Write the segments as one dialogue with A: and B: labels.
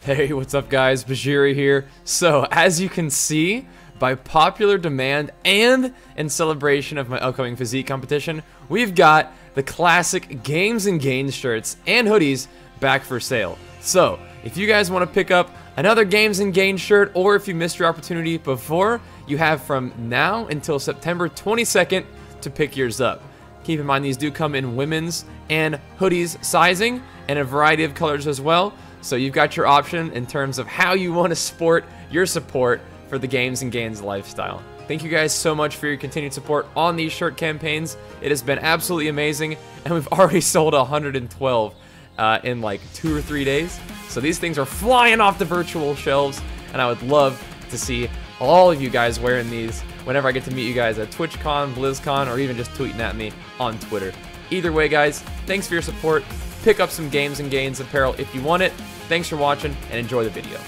A: Hey, what's up guys, Bajheera here. So, as you can see, by popular demand and in celebration of my upcoming physique competition, we've got the classic Games and Gains shirts and hoodies back for sale. So, if you guys want to pick up another Games and Gains shirt, or if you missed your opportunity before, you have from now until September 22nd to pick yours up. Keep in mind these do come in women's and hoodies sizing and a variety of colors as well. So you've got your option in terms of how you want to sport your support for the Games and Gains lifestyle. Thank you guys so much for your continued support on these shirt campaigns. It has been absolutely amazing, and we've already sold 112 in like 2 or 3 days. So these things are flying off the virtual shelves, and I would love to see all of you guys wearing these whenever I get to meet you guys at TwitchCon, BlizzCon, or even just tweeting at me on Twitter. Either way, guys, thanks for your support. Pick up some Games and Gains apparel if you want it. Thanks for watching, and enjoy the video.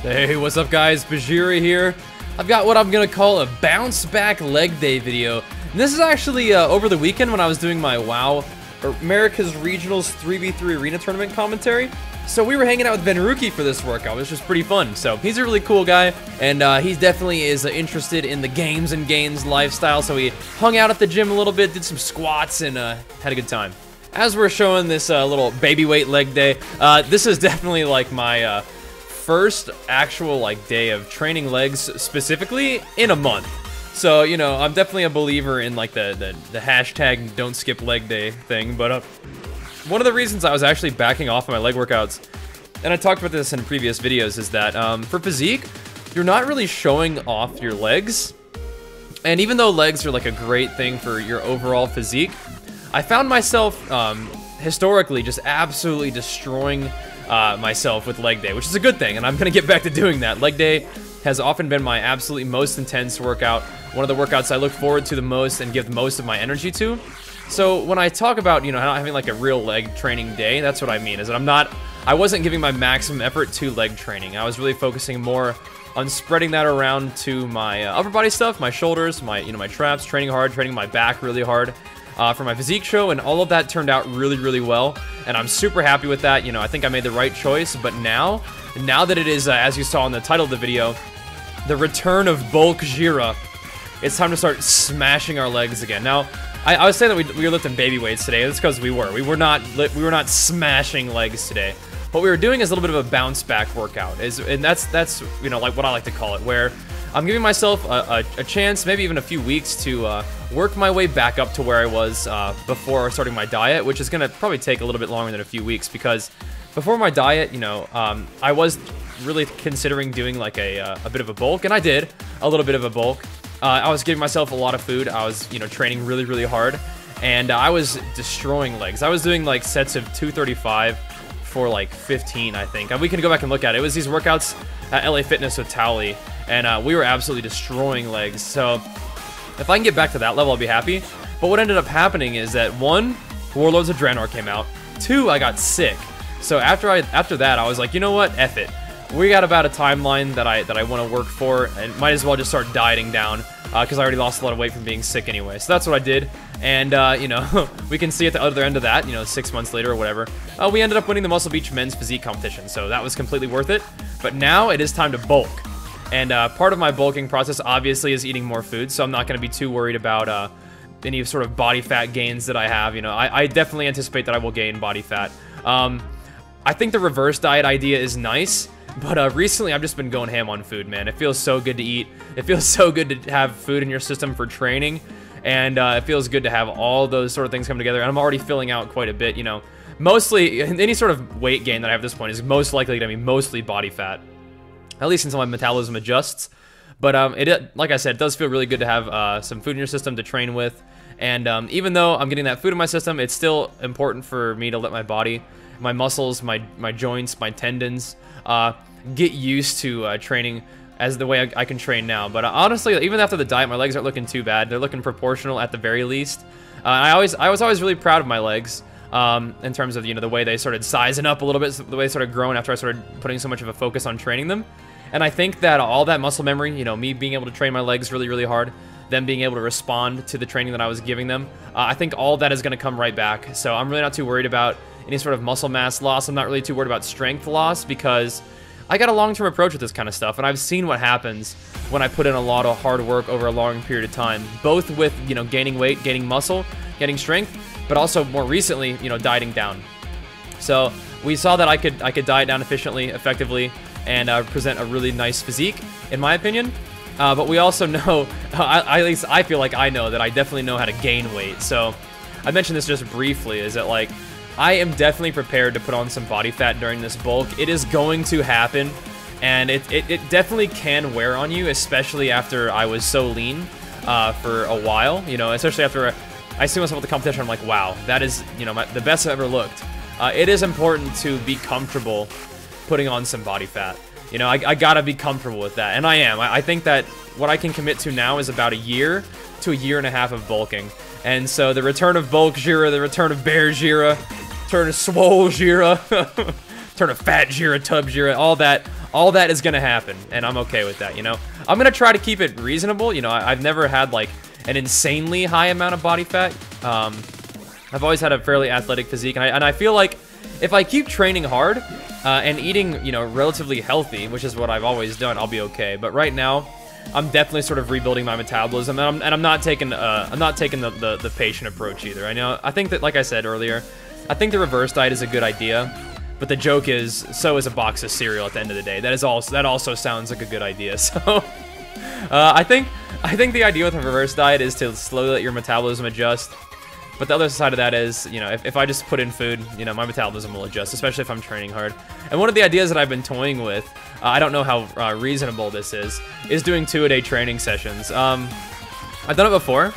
A: Hey, what's up guys? Bajheera here. I've got what I'm gonna call a bounce back leg day video. And this is actually over the weekend when I was doing my WoW, or America's Regionals 3v3 Arena Tournament commentary. So we were hanging out with Venruki for this workout, which was pretty fun. So he's a really cool guy, and he definitely is interested in the Games and Gains lifestyle. So we hung out at the gym a little bit, did some squats, and had a good time. As we're showing this little baby weight leg day, this is definitely like my first actual like day of training legs specifically in a month. So, you know, I'm definitely a believer in like the hashtag don't skip leg day thing. But one of the reasons I was actually backing off of my leg workouts, and I talked about this in previous videos, is that for physique, you're not really showing off your legs. And even though legs are like a great thing for your overall physique, I found myself historically just absolutely destroying myself with leg day, which is a good thing, and I'm gonna get back to doing that. Leg day has often been my absolutely most intense workout, one of the workouts I look forward to the most and give most of my energy to. So when I talk about, you know, not having like a real leg training day, that's what I mean, is that I wasn't giving my maximum effort to leg training. I was really focusing more on spreading that around to my upper body stuff, my shoulders, my my traps, training hard, training my back really hard. For my physique show, and all of that turned out really, really well, and I'm super happy with that. You know, I think I made the right choice. But now that it is, as you saw in the title of the video, the return of BULKJHEERA, it's time to start smashing our legs again. Now, I was saying that we were lifting baby weights today. That's because we were. We were not smashing legs today. What we were doing is a little bit of a bounce back workout, and that's you know, like what I like to call it, where I'm giving myself a chance, maybe even a few weeks, to work my way back up to where I was before starting my diet, which is gonna probably take a little bit longer than a few weeks, because before my diet, you know, I was really considering doing like a bit of a bulk, and I did a little bit of a bulk. I was giving myself a lot of food. I was, you know, training really, really hard, and I was destroying legs. I was doing like sets of 235 for like 15, I think. And we can go back and look at it. It was these workouts at LA Fitness with Tally, and we were absolutely destroying legs. So if I can get back to that level, I'll be happy. But what ended up happening is that 1, Warlords of Draenor came out. 2, I got sick. So after that, I was like, you know what, F it. We got about a timeline that I want to work for, and might as well just start dieting down, because I already lost a lot of weight from being sick anyway. So that's what I did, and you know, we can see at the other end of that, you know, 6 months later or whatever, we ended up winning the Muscle Beach men's physique competition, so that was completely worth it. But now it is time to bulk, and part of my bulking process obviously is eating more food, so I'm not going to be too worried about any sort of body fat gains that I have. You know, I definitely anticipate that I will gain body fat. I think the reverse diet idea is nice, but recently I've just been going ham on food, man. It feels so good to eat. It feels so good to have food in your system for training, and it feels good to have all those sort of things come together. And I'm already filling out quite a bit, you know. Mostly, any sort of weight gain that I have at this point is most likely going to be mostly body fat, at least until my metabolism adjusts. But like I said, it does feel really good to have some food in your system to train with. And even though I'm getting that food in my system, it's still important for me to let my body, my muscles, my joints, my tendons get used to training as the way I can train now. But honestly, even after the diet, my legs aren't looking too bad. They're looking proportional at the very least. I was always really proud of my legs in terms of, you know, the way they started sizing up a little bit, the way they started growing after I started putting so much of a focus on training them. And I think that all that muscle memory, you know, me being able to train my legs really, really hard, them being able to respond to the training that I was giving them, I think all that is going to come right back. So I'm really not too worried about any sort of muscle mass loss. I'm not really too worried about strength loss because I got a long-term approach with this kind of stuff, and I've seen what happens when I put in a lot of hard work over a long period of time, both with, you know, gaining weight, gaining muscle, getting strength, but also more recently, you know, dieting down. So we saw that I could diet down efficiently, effectively, and present a really nice physique, in my opinion. But we also know, at least I feel like I know that I definitely know how to gain weight. So I mentioned this just briefly, is that like, I am definitely prepared to put on some body fat during this bulk. It is going to happen, and it definitely can wear on you, especially after I was so lean for a while, you know, especially after I see myself at the competition, I'm like, wow, that is, you know, the best I've ever looked. It is important to be comfortable putting on some body fat. You know, I gotta be comfortable with that, and I am. I think that what I can commit to now is about a year to a year and a half of bulking. And so the return of BULKJHEERA, the return of BajheeraIRL, return of SwoleJHEERA, return of FatJHEERA, TubJHEERA, all that is gonna happen, and I'm okay with that, you know? I'm gonna try to keep it reasonable. You know, I've never had, like, an insanely high amount of body fat. I've always had a fairly athletic physique, and I feel like if I keep training hard and eating, you know, relatively healthy, which is what I've always done, I'll be okay. But right now, I'm definitely sort of rebuilding my metabolism, and I'm not taking the patient approach either. I think that, like I said earlier, I think the reverse diet is a good idea, but the joke is, so is a box of cereal at the end of the day. That also sounds like a good idea. So I think the idea with a reverse diet is to slowly let your metabolism adjust. But the other side of that is, you know, if I just put in food, you know, my metabolism will adjust, especially if I'm training hard. And one of the ideas that I've been toying with, I don't know how reasonable this is doing 2-a-day training sessions. I've done it before,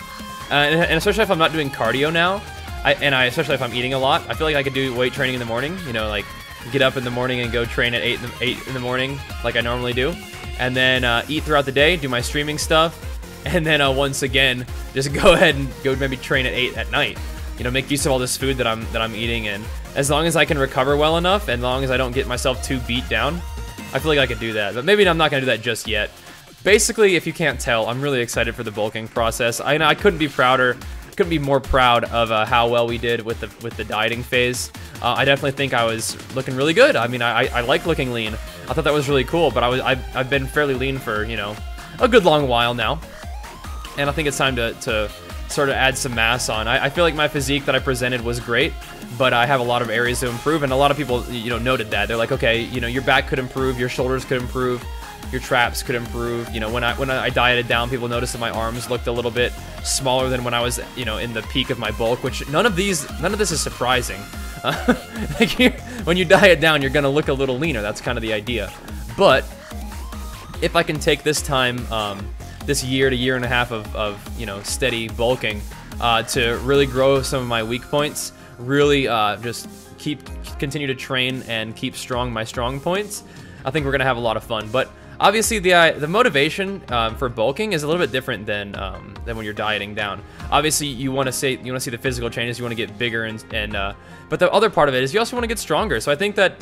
A: and especially if I'm not doing cardio now, especially if I'm eating a lot, I feel like I could do weight training in the morning, you know, like get up in the morning and go train at 8 in the morning like I normally do, and then eat throughout the day, do my streaming stuff, and then once again, just go ahead and go maybe train at 8 at night. You know, make use of all this food that I'm eating, and as long as I can recover well enough, and as long as I don't get myself too beat down, I feel like I could do that. But maybe I'm not gonna do that just yet. Basically, if you can't tell, I'm really excited for the bulking process. I couldn't be more proud of how well we did with the dieting phase. I definitely think I was looking really good. I mean, I like looking lean. I thought that was really cool, but I've been fairly lean for, you know, a good long while now. And I think it's time to sort of add some mass on. I feel like my physique that I presented was great, but I have a lot of areas to improve, and a lot of people, you know, noted that. They're like, okay, you know, your back could improve, your shoulders could improve, your traps could improve. You know, when I dieted down, people noticed that my arms looked a little bit smaller than when I was, you know, in the peak of my bulk, which none of this is surprising. Like when you diet down, you're gonna look a little leaner. That's kind of the idea. But if I can take this time, this year to year and a half of you know, steady bulking to really grow some of my weak points, really just continue to train and keep strong my strong points, I think we're gonna have a lot of fun. But obviously the motivation for bulking is a little bit different than when you're dieting down. Obviously you want to see the physical changes, you want to get bigger, but the other part of it is you also want to get stronger. So I think that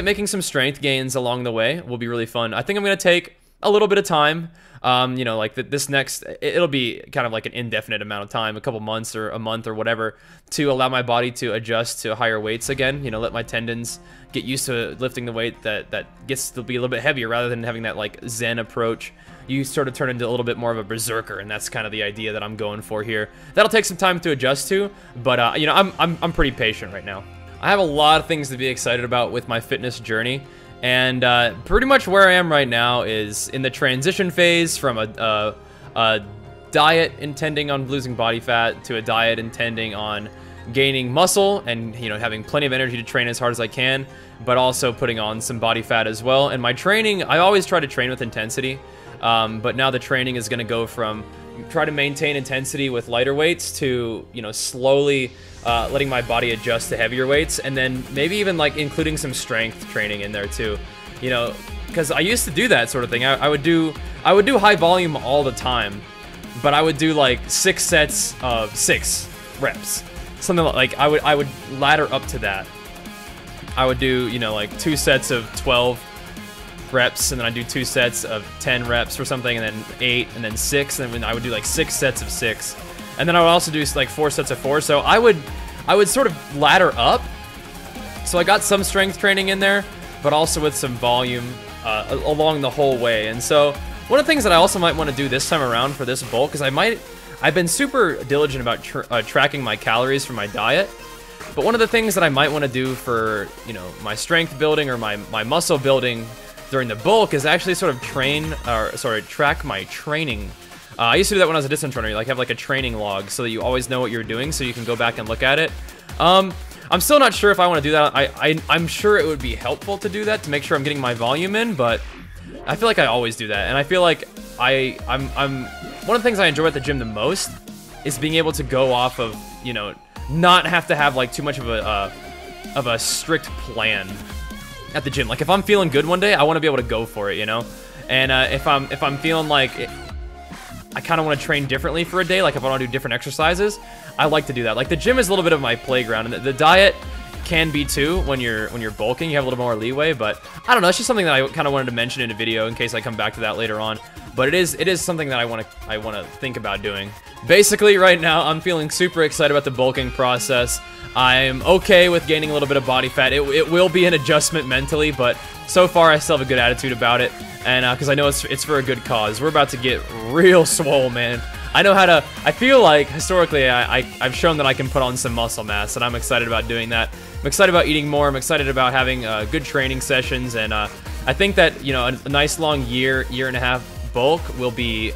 A: making some strength gains along the way will be really fun. I think I'm gonna take a little bit of time. You know, like this next, it'll be kind of like an indefinite amount of time, a couple months or a month or whatever, to allow my body to adjust to higher weights again. You know, let my tendons get used to lifting the weight that gets to be a little bit heavier, rather than having that like Zen approach. You sort of turn into a little bit more of a berserker, and that's kind of the idea that I'm going for here. That'll take some time to adjust to, but you know, I'm pretty patient right now. I have a lot of things to be excited about with my fitness journey. And pretty much where I am right now is in the transition phase from a diet intending on losing body fat to a diet intending on gaining muscle and, you know, having plenty of energy to train as hard as I can, but also putting on some body fat as well. And my training, I always try to train with intensity, but now the training is going to go from try to maintain intensity with lighter weights to, you know, slowly letting my body adjust to heavier weights, and then maybe even like including some strength training in there too, you know, because I used to do that sort of thing. I would do high volume all the time, but I would do like 6 sets of 6 reps, something like I would ladder up to that. I would do, you know, like 2 sets of 12 reps, and then I'd do 2 sets of 10 reps or something, and then 8, and then 6, and then I would do like 6 sets of 6. And then I would also do like 4 sets of 4. So I would sort of ladder up So I got some strength training in there, but also with some volume along the whole way. And so one of the things that I also might want to do this time around for this bulk is I've been super diligent about tracking my calories for my diet. But one of the things that I might want to do for, you know, my strength building or my muscle building during the bulk is actually sort of track my training. I used to do that when I was a distance runner. You like have like a training log so that you always know what you're doing, so you can go back and look at it. I'm still not sure if I want to do that. I'm sure it would be helpful to do that to make sure I'm getting my volume in, but I feel like I always do that, and I feel like I'm one of the things I enjoy at the gym the most is being able to go off of, you know, not have to have like too much of a strict plan at the gym. Like if I'm feeling good one day, I want to be able to go for it, you know. And if I'm feeling like I kind of want to train differently for a day, like if I want to do different exercises, I like to do that. Like the gym is a little bit of my playground, and the diet can be too when you're bulking. You have a little more leeway, but I don't know. It's just something that I kind of wanted to mention in a video in case I come back to that later on. But it is something that I want to think about doing. Basically, right now I'm feeling super excited about the bulking process. I'm okay with gaining a little bit of body fat. It will be an adjustment mentally, but so far I still have a good attitude about it, and because I know it's for a good cause. We're about to get real swole, man. I know how to. I feel like historically I've shown that I can put on some muscle mass, and I'm excited about doing that. I'm excited about eating more. I'm excited about having good training sessions, and I think that, you know, a nice long year and a half bulk will be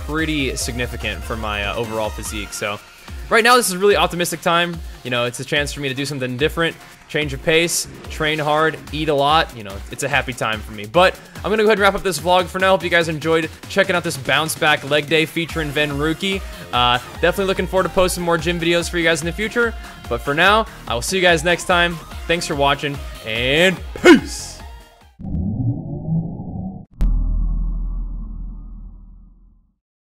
A: pretty significant for my overall physique. So right now this is a really optimistic time. You know, it's a chance for me to do something different, change of pace, train hard, eat a lot. You know, it's a happy time for me. But I'm gonna go ahead and wrap up this vlog for now. Hope you guys enjoyed checking out this bounce back leg day featuring Venruki. Definitely looking forward to posting more gym videos for you guys in the future. But for now, I will see you guys next time. Thanks for watching, and peace!